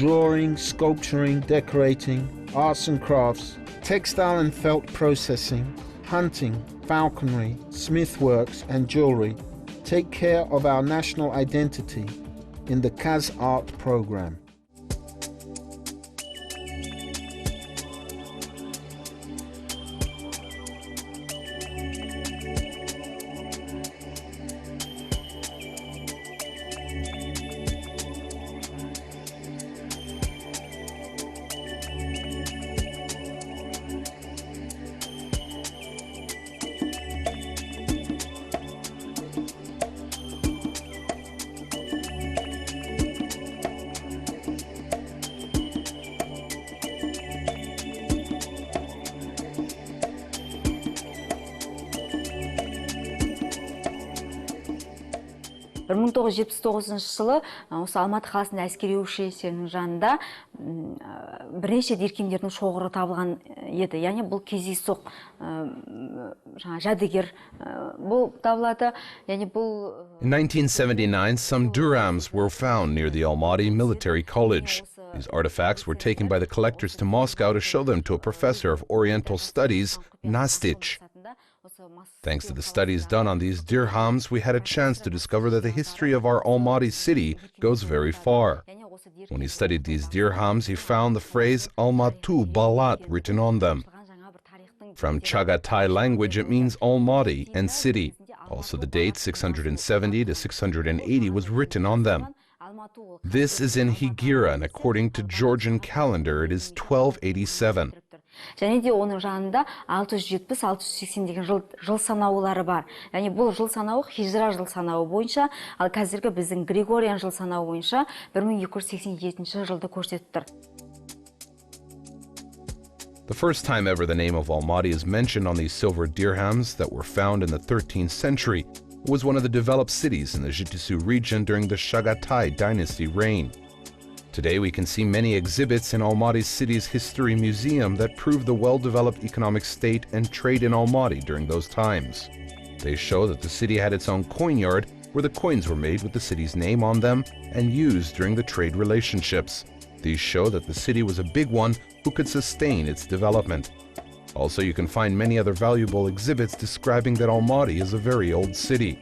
drawing, sculpturing, decorating, arts and crafts, textile and felt processing, hunting, falconry, smithworks and jewelry take care of our national identity in the KazArt program. Bir 1979 жылы осы Алматы қаласында әскери училищенің жанында бірнеше диркемдердің шоғыры табылған еді. Яғни бұл кездейсоқ жәдігер бұл табылады. Яғни бұл In 1979, some durams were found near the Almaty Military College. These artifacts were taken by the collectors to Moscow to show them to a professor of Oriental Studies, Nastich. Thanks to the studies done on these dirhams, we had a chance to discover that the history of our Almaty city goes very far. When he studied these dirhams, he found the phrase Almatu Balat written on them. From Chagatai language, it means Almaty and city. Also, the date 670 to 680 was written on them. This is in Higira, and according to Georgian calendar, it is 1287. Және де оның жанында 670-680 деген жыл санаулары бар. Яғни бұл жыл санауы хижра жыл санауы бойынша, ал қазіргі біздің Григориан жыл санауы бойынша 1287 жылды көрсетіп тұр. The first time ever the name of Almaty is mentioned on these silver dirhams that were found in the 13th century was one of the developed cities in the Jitisu region during the Chagatai dynasty reign. Today we can see many exhibits in Almaty city's history museum that prove the well-developed economic state and trade in Almaty during those times. They show that the city had its own coin yard where the coins were made with the city's name on them and used during the trade relationships. These show that the city was a big one who could sustain its development. Also, you can find many other valuable exhibits describing that Almaty is a very old city.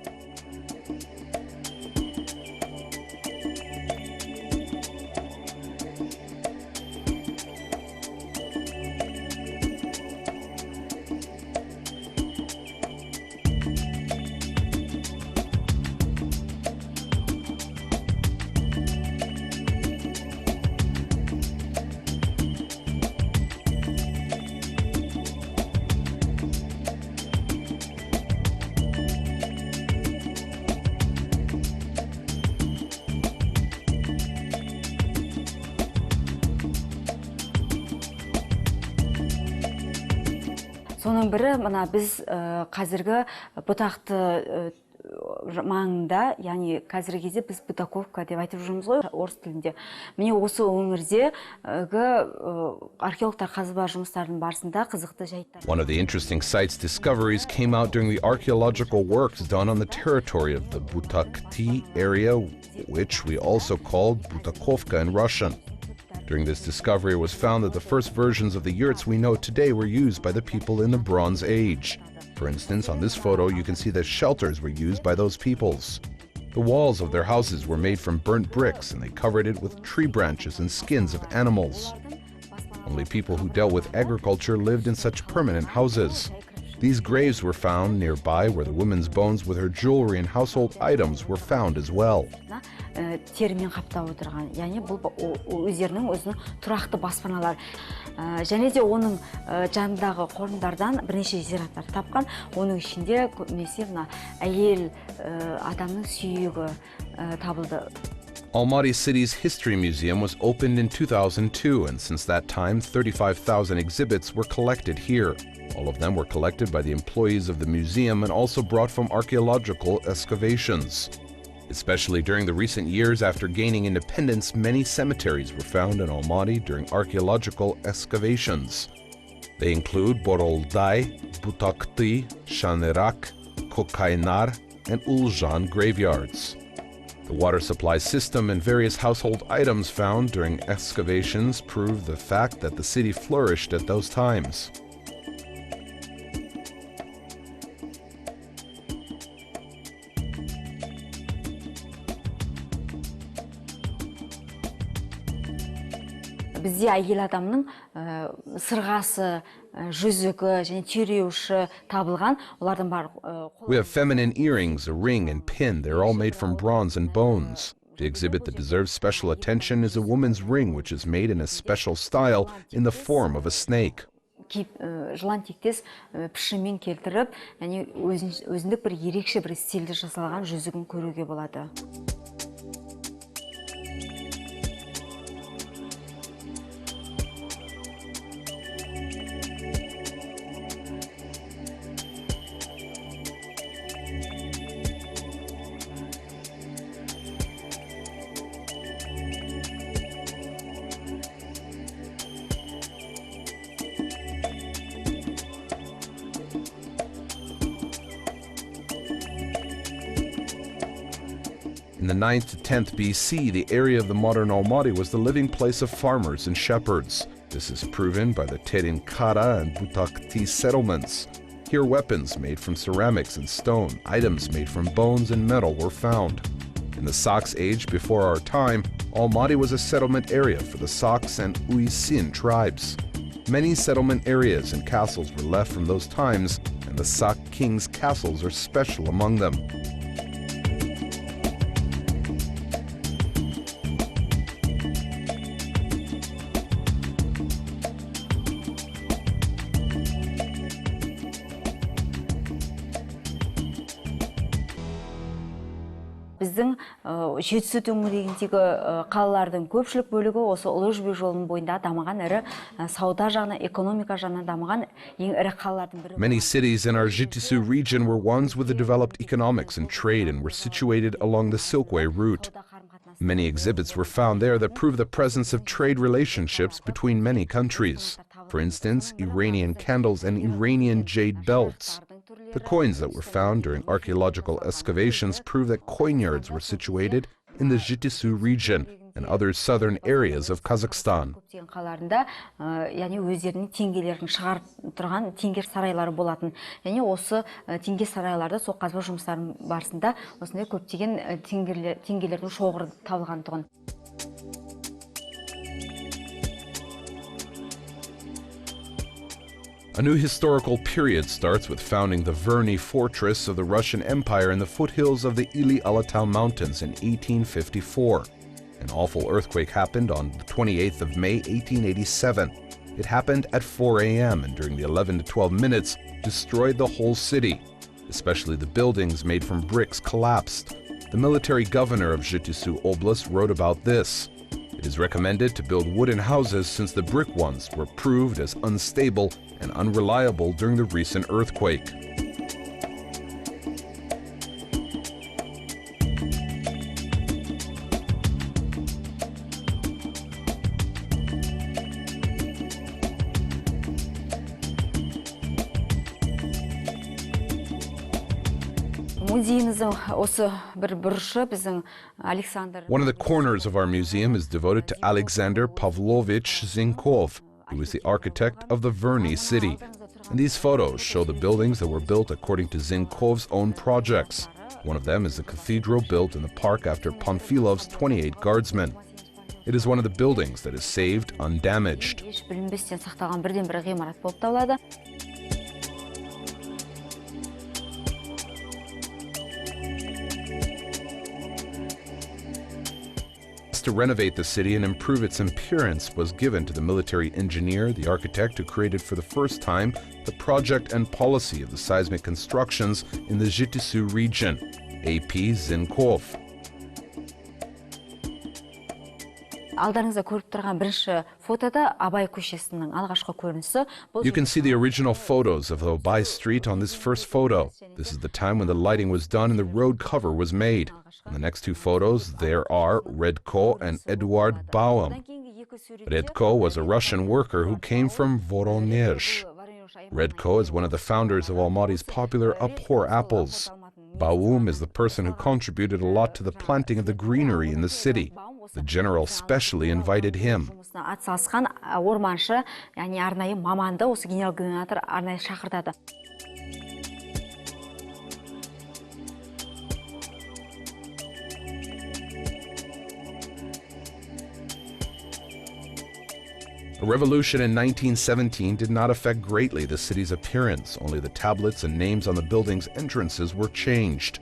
Соның бірі, мына біз қазіргі бұтақты маңында, яғни қазіргі кезде біз Бутаковка деп айтып жүрміз ғой, орыс тілінде. Міне осы өңірде археологтар қазба жұмыстарының барысында қызықты жайттар. One of the interesting sites discoveries came out during the archaeological works done on the territory of the Butakti area, which we also called Butakovka in Russian. During this discovery, it was found that the first versions of the yurts we know today were used by the people in the Bronze Age. For instance, on this photo, you can see that shelters were used by those peoples. The walls of their houses were made from burnt bricks, and they covered it with tree branches and skins of animals. Only people who dealt with agriculture lived in such permanent houses. These graves were found nearby where the women's bones with her jewelry and household items were found as well. Термен қаптап отырған, яғни бұл өздерінің өзінің тұрақты баспаналар. Және де оның жанындағы қорымдардан бірнеше зираттар тапқан, оның ішінде көбінесе әйел адамның сүйегі табылды. Almaty City's History Museum was opened in 2002, and since that time, 35,000 exhibits were collected here. All of them were collected by the employees of the museum and also brought from archaeological excavations. Especially during the recent years after gaining independence, many cemeteries were found in Almaty during archaeological excavations. They include Boroldai, Butakti, Shanerak, Kokaynar, and Uljan graveyards. The water supply system and various household items found during excavations prove the fact that the city flourished at those times. Бізде әйел адамның сырғасы, жүзігі және түйреуіші табылған. Олардың бар. We have feminine earrings, a ring, and pin. They're all made from bronze and bones. The exhibit that deserves special attention is a woman's ring, which is made in a special style in the form of a snake. Жылан тектес пішіммен келтіріп, өзіндік бір ерекше бір стильде жасалған жүзігін көруге болады. In the 9th to 10th BC, the area of the modern Almaty was the living place of farmers and shepherds. This is proven by the Terinkara and Butakti settlements. Here weapons made from ceramics and stone, items made from bones and metal were found. In the Saks age before our time, Almaty was a settlement area for the Saks and Uisin tribes. Many settlement areas and castles were left from those times, and the Sak kings' castles are special among them. Біздің Жетісу төңірегіндегі қалалардың көпшілік бөлігі осы Ұлы Жібек жолының бойында дамыған ірі сауда жағынан, экономика жағынан дамыған ең ірі қалалардың бірі. Many cities in our Jitisu region were ones with a developed economics and trade and were situated along the Silkway route. Many exhibits were found there that prove the presence of trade relationships between many countries. For instance, Iranian candles and Iranian jade belts. The coins that were found during archaeological excavations prove that coin yards were situated in the Jitisu region and other southern areas of Kazakhstan. Яғни өздерінің теңгелерін шығарып тұрған теңге сарайлары болатын. Яғни осы теңге сарайларда сол қазба жұмыстарының барысында осындай көптеген теңгелердің шоғыры табылғандығын. A new historical period starts with founding the Verny fortress of the Russian Empire in the foothills of the Ili Alatau Mountains in 1854. An awful earthquake happened on the 28th of May, 1887. It happened at 4 a.m. and during the 11 to 12 minutes destroyed the whole city. Especially the buildings made from bricks collapsed. The military governor of Jitisu Oblast wrote about this. It is recommended to build wooden houses since the brick ones were proved as unstable and unreliable during the recent earthquake. One of the corners of our museum is devoted to Alexander Pavlovich Zinkov, who was the architect of the Verny city. And these photos show the buildings that were built according to Zinkov's own projects. One of them is the cathedral built in the park after Panfilov's 28 guardsmen. It is one of the buildings that is saved undamaged. To renovate the city and improve its appearance was given to the military engineer, the architect who created for the first time the project and policy of the seismic constructions in the Jitisu region, A.P. Zinkov. You can see the original photos of the Abay Street on this first photo. This is the time when the lighting was done and the road cover was made. In the next two photos, there are Redko and Eduard Baum. Redko was a Russian worker who came from Voronezh. Redko is one of the founders of Almaty's popular Abhor apples. Baum is the person who contributed a lot to the planting of the greenery in the city. The general specially invited him. Атсалысқан орманшы, яғни арнайы маманды осы генерал-губернатор арнайы шақыртады. A revolution in 1917 did not affect greatly the city's appearance. Only the tablets and names on the building's entrances were changed.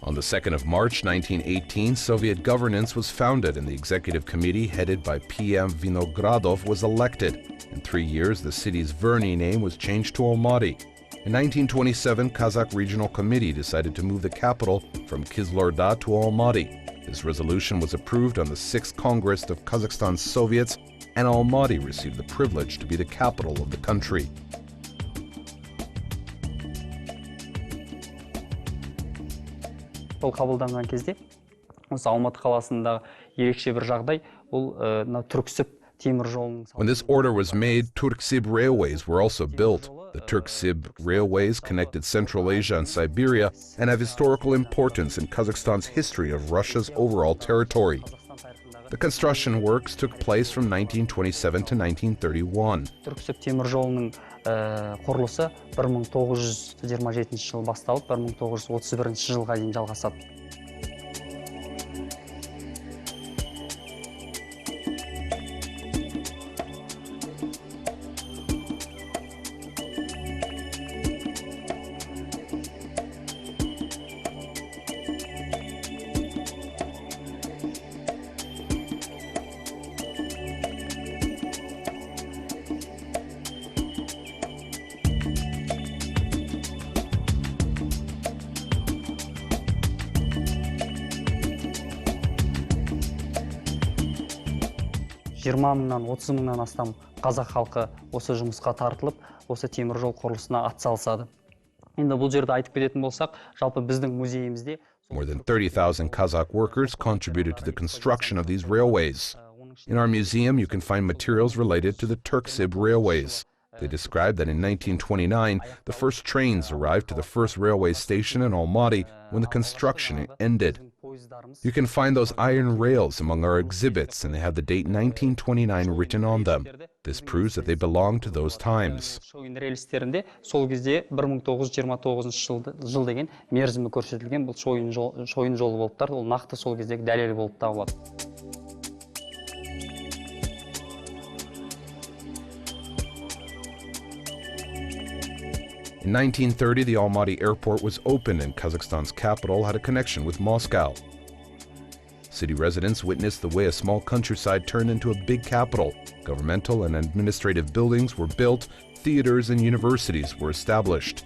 On the 2nd of March 1918, Soviet governance was founded and the executive committee headed by PM Vinogradov was elected. In 3 years, the city's Verny name was changed to Almaty. In 1927, Kazakh Regional Committee decided to move the capital from Kizloorda to Almaty. This resolution was approved on the 6th Congress of Kazakhstan's Soviets, and Almaty received the privilege to be the capital of the country. Ол қабылданған кезде осы Алматы қаласындағы ерекше бір жағдай бұл Түрксіб темір жолының. When this order was made, Turksib railways were also built. The Turksib railways connected Central Asia and Siberia and have historical importance in Kazakhstan's history of Russia's overall territory. The construction works took place from 1927 to 1931. Түрксіб темір жолының құрылысы 1927 жыл басталып 1931 жылға дейін жалғасады. Мыңнан 30 мыңнан астам қазақ халқы осы жұмысқа тартылып, осы темір жол құрылысына атсалысады. Енді бұл жерде айтып кететін болсақ, жалпы біздің музейімізде More than 30,000 Kazakh workers contributed to the construction of these railways. In our museum, you can find materials related to the Turksib railways. They describe that in 1929, the first trains arrived to the first railway station in Almaty when the construction ended. You can find those iron rails among our exhibits, and they have the date 1929 written on them. This proves that they belong to those times. Сол кезде 1929 жыл деген мерзімі көрсетілген, бұл шойын жолы болып тұрды, ол нақты сол кездегі дәлел болып табылады. In 1930, the Almaty airport was opened and Kazakhstan's capital had a connection with Moscow. City residents witnessed the way a small countryside turned into a big capital. Governmental and administrative buildings were built, theaters and universities were established.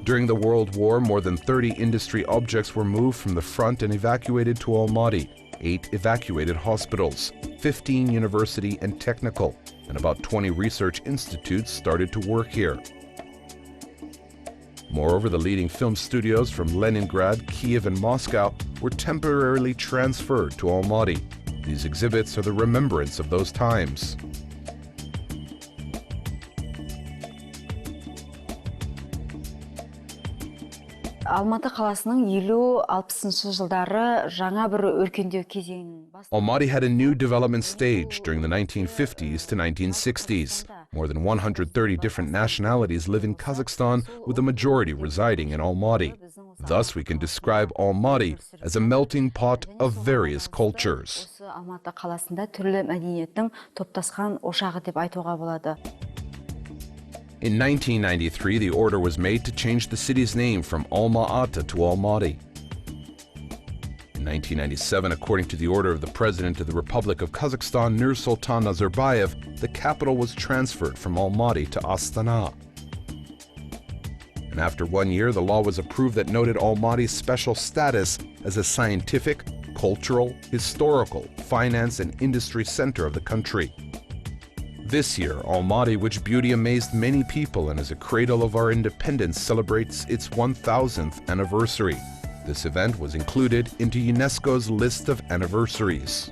During the World War, more than 30 industry objects were moved from the front and evacuated to Almaty. 8 evacuated hospitals, 15 university and technical, and about 20 research institutes started to work here. Moreover, the leading film studios from Leningrad, Kiev, and Moscow were temporarily transferred to Almaty. These exhibits are the remembrance of those times. Алматы қаласының 50-60 жылдары жаңа бір өркендеу кезеңін бастады. Almaty had a new development stage during the 1950s to 1960s. More than 130 different nationalities live in Kazakhstan, with the majority residing in Almaty. Thus, we can describe Almaty as a melting pot of various cultures. Алматы қаласында түрлі мәдениеттің топтасқан ошағы деп айтуға болады. In 1993, the order was made to change the city's name from Alma-Ata to Almaty. In 1997, according to the order of the President of the Republic of Kazakhstan, Nursultan Nazarbayev, the capital was transferred from Almaty to Astana. And after 1 year, the law was approved that noted Almaty's special status as a scientific, cultural, historical, finance, and industry center of the country. This year, Almaty, which beauty amazed many people and is a cradle of our independence, celebrates its 1000th anniversary. This event was included into UNESCO's list of anniversaries.